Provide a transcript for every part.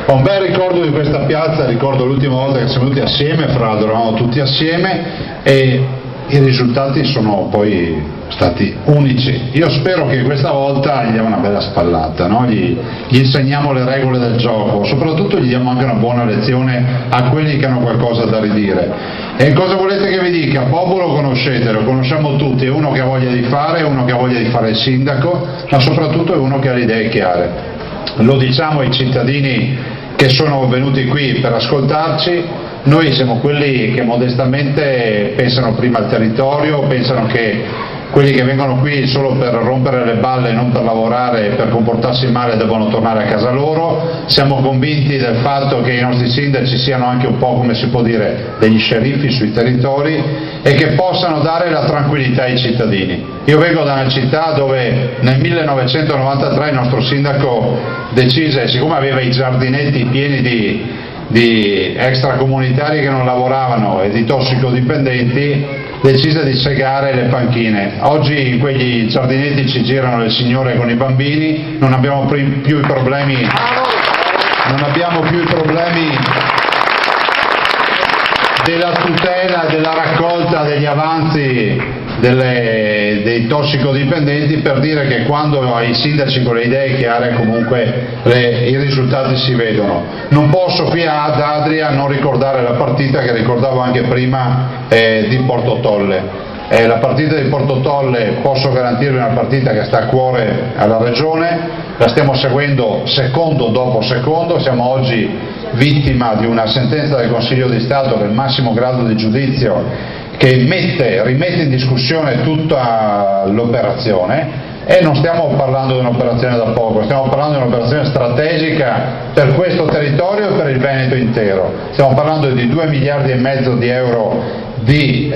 Ho un bel ricordo di questa piazza, ricordo l'ultima volta che siamo venuti assieme, fra l'altro eravamo tutti assieme e i risultati sono poi stati unici. Io spero che questa volta gli diamo una bella spallata, no? Gli insegniamo le regole del gioco, soprattutto gli diamo anche una buona lezione a quelli che hanno qualcosa da ridire. E cosa volete che vi dica? Bobo lo conoscete, lo conosciamo tutti, è uno che ha voglia di fare, è uno che ha voglia di fare il sindaco, ma soprattutto è uno che ha le idee chiare. Lo diciamo ai cittadini che sono venuti qui per ascoltarci. Noi siamo quelli che modestamente pensano prima al territorio, pensano che quelli che vengono qui solo per rompere le balle, non per lavorare e per comportarsi male devono tornare a casa loro. Siamo convinti del fatto che i nostri sindaci siano anche un po', come si può dire, degli sceriffi sui territori e che possano dare la tranquillità ai cittadini. Io vengo da una città dove nel 1993 il nostro sindaco decise, siccome aveva i giardinetti pieni di extracomunitari che non lavoravano e di tossicodipendenti, decise di segare le panchine. Oggi in quegli giardinetti ci girano le signore con i bambini, non abbiamo più i problemi della tutela, della raccolta degli avanzi dei tossicodipendenti, per dire che quando ai sindaci con le idee chiare comunque i risultati si vedono. Non posso qui ad Adria non ricordare la partita che ricordavo anche prima di Porto Tolle. La partita di Porto Tolle, posso garantirvi, è una partita che sta a cuore alla Regione, la stiamo seguendo secondo dopo secondo, siamo oggi vittima di una sentenza del Consiglio di Stato, che è il massimo grado di giudizio, che rimette in discussione tutta l'operazione. E non stiamo parlando di un'operazione da poco, stiamo parlando di un'operazione strategica per questo territorio e per il Veneto intero. Stiamo parlando di 2,5 miliardi di euro di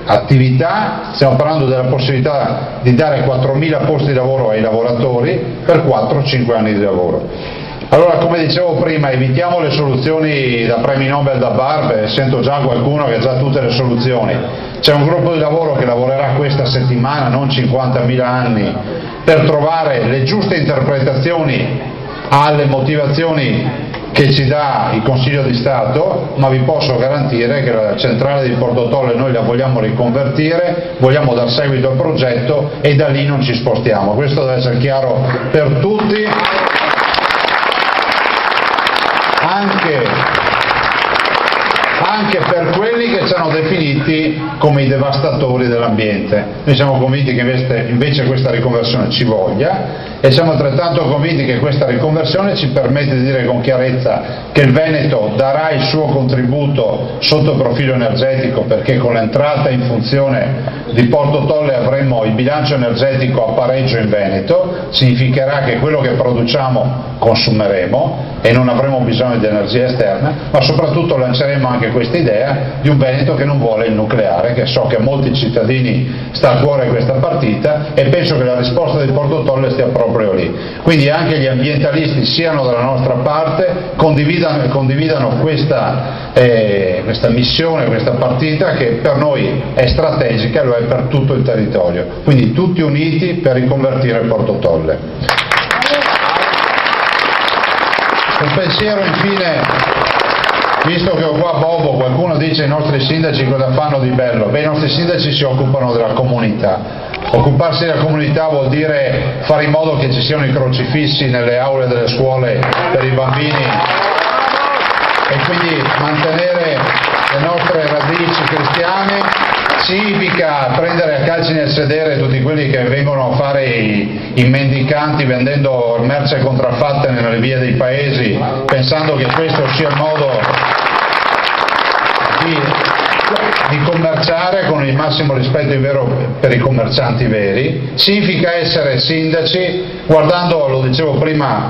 attività, stiamo parlando della possibilità di dare 4.000 posti di lavoro ai lavoratori per 4-5 anni di lavoro. Allora, come dicevo prima, evitiamo le soluzioni da premi Nobel da Barbe, sento già qualcuno che ha già tutte le soluzioni. C'è un gruppo di lavoro che lavorerà questa settimana, non 50.000 anni, per trovare le giuste interpretazioni alle motivazioni che ci dà il Consiglio di Stato, ma vi posso garantire che la centrale di Porto Tolle noi la vogliamo riconvertire, vogliamo dar seguito al progetto e da lì non ci spostiamo. Questo deve essere chiaro per tutti. Anche per quelli che ci hanno definiti come i devastatori dell'ambiente. Noi siamo convinti che invece questa riconversione ci voglia e siamo altrettanto convinti che questa riconversione ci permette di dire con chiarezza che il Veneto darà il suo contributo sotto il profilo energetico, perché con l'entrata in funzione di Porto Tolle avremo il bilancio energetico a pareggio in Veneto, significherà che quello che produciamo consumeremo e non avremo bisogno di energia esterna, ma soprattutto lanceremo anche questa idea di un Veneto che non vuole il nucleare, che so che a molti cittadini sta a cuore questa partita e penso che la risposta di Porto Tolle stia proprio lì. Quindi anche gli ambientalisti siano dalla nostra parte, condividano questa missione, questa partita che per noi è strategica e lo è per tutto il territorio. Quindi tutti uniti per riconvertire Porto Tolle. Un pensiero infine, visto che ho qua Bobo, qualcuno dice i nostri sindaci cosa fanno di bello? Beh, i nostri sindaci si occupano della comunità. Occuparsi della comunità vuol dire fare in modo che ci siano i crocifissi nelle aule delle scuole per i bambini e quindi mantenere le nostre radici cristiane. Significa prendere a calci nel sedere tutti quelli che vengono a fare i mendicanti vendendo merce contraffatte nelle vie dei paesi, pensando che questo sia il modo di commerciare, con il massimo rispetto per i commercianti veri. Significa essere sindaci, guardando, lo dicevo prima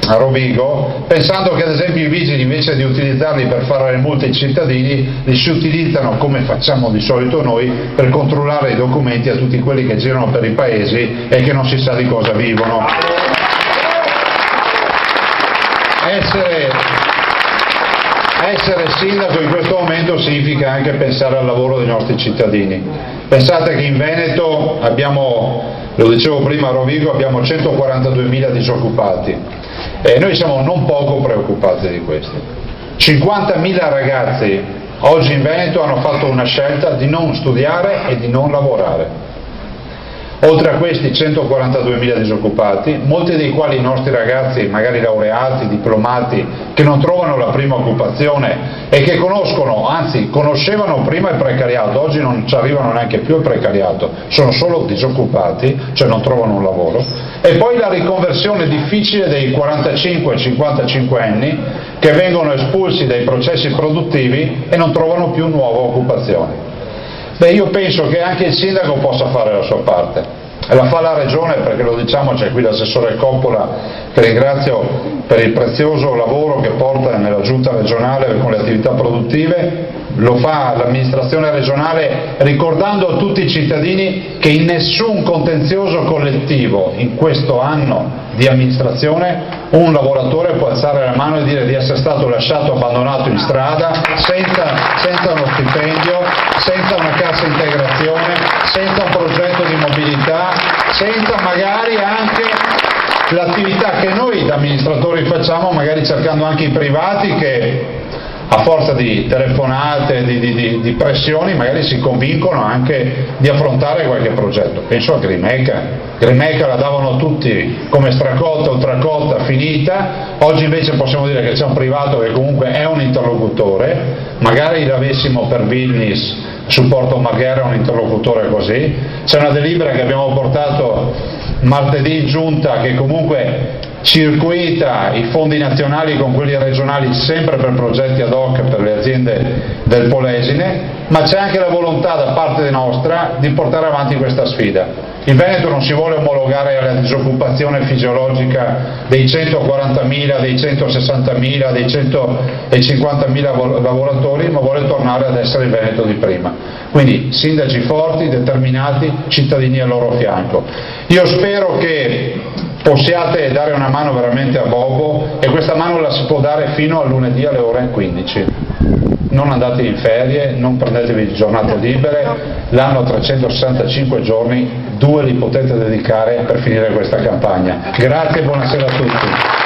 a Rovigo, pensando che ad esempio i vigili, invece di utilizzarli per fare le multe ai cittadini, li si utilizzano, come facciamo di solito noi, per controllare i documenti a tutti quelli che girano per i paesi e che non si sa di cosa vivono. Essere sindaco in questo momento significa anche pensare al lavoro dei nostri cittadini. Pensate che in Veneto abbiamo, lo dicevo prima a Rovigo, abbiamo 142.000 disoccupati Noi siamo non poco preoccupati di questo. 50.000 ragazzi oggi in Veneto hanno fatto una scelta di non studiare e di non lavorare. Oltre a questi 142.000 disoccupati, molti dei quali i nostri ragazzi, magari laureati, diplomati, che non trovano la prima occupazione e che conoscono, anzi conoscevano prima il precariato, oggi non ci arrivano neanche più al precariato, sono solo disoccupati, cioè non trovano un lavoro. E poi la riconversione difficile dei 45-55 anni che vengono espulsi dai processi produttivi e non trovano più nuova occupazione. Beh, io penso che anche il sindaco possa fare la sua parte, e la fa la regione, perché lo diciamo, c'è qui l'assessore Coppola, che ringrazio per il prezioso lavoro che porta nella giunta regionale con le attività produttive, lo fa l'amministrazione regionale ricordando a tutti i cittadini che in nessun contenzioso collettivo in questo anno di amministrazione un lavoratore può alzare la mano e dire di essere stato lasciato abbandonato in strada senza uno stipendio, senza una cassa integrazione, senza un progetto di mobilità, senza magari anche l'attività che noi da amministratori facciamo, magari cercando anche i privati che a forza di telefonate, di pressioni, magari si convincono anche di affrontare qualche progetto. Penso a Grimeca la davano tutti come stracotta, ultracotta, finita, oggi invece possiamo dire che c'è un privato che comunque è un interlocutore, magari l'avessimo per Vilnis su Porto Marghera un interlocutore così, c'è una delibera che abbiamo portato martedì in giunta che comunque circuita i fondi nazionali con quelli regionali sempre per progetti ad hoc per le aziende del Polesine, ma c'è anche la volontà da parte nostra di portare avanti questa sfida. Il Veneto non si vuole omologare alla disoccupazione fisiologica dei 140.000, dei 160.000, dei 150.000 lavoratori, ma vuole tornare ad essere il Veneto di prima. Quindi sindaci forti, determinati, cittadini al loro fianco. Io spero che possiate dare una mano veramente a Bobo, e questa mano la si può dare fino a lunedì alle ore 15. Non andate in ferie, non prendetevi giornate libere, l'anno 365 giorni, 2 li potete dedicare per finire questa campagna. Grazie e buonasera a tutti.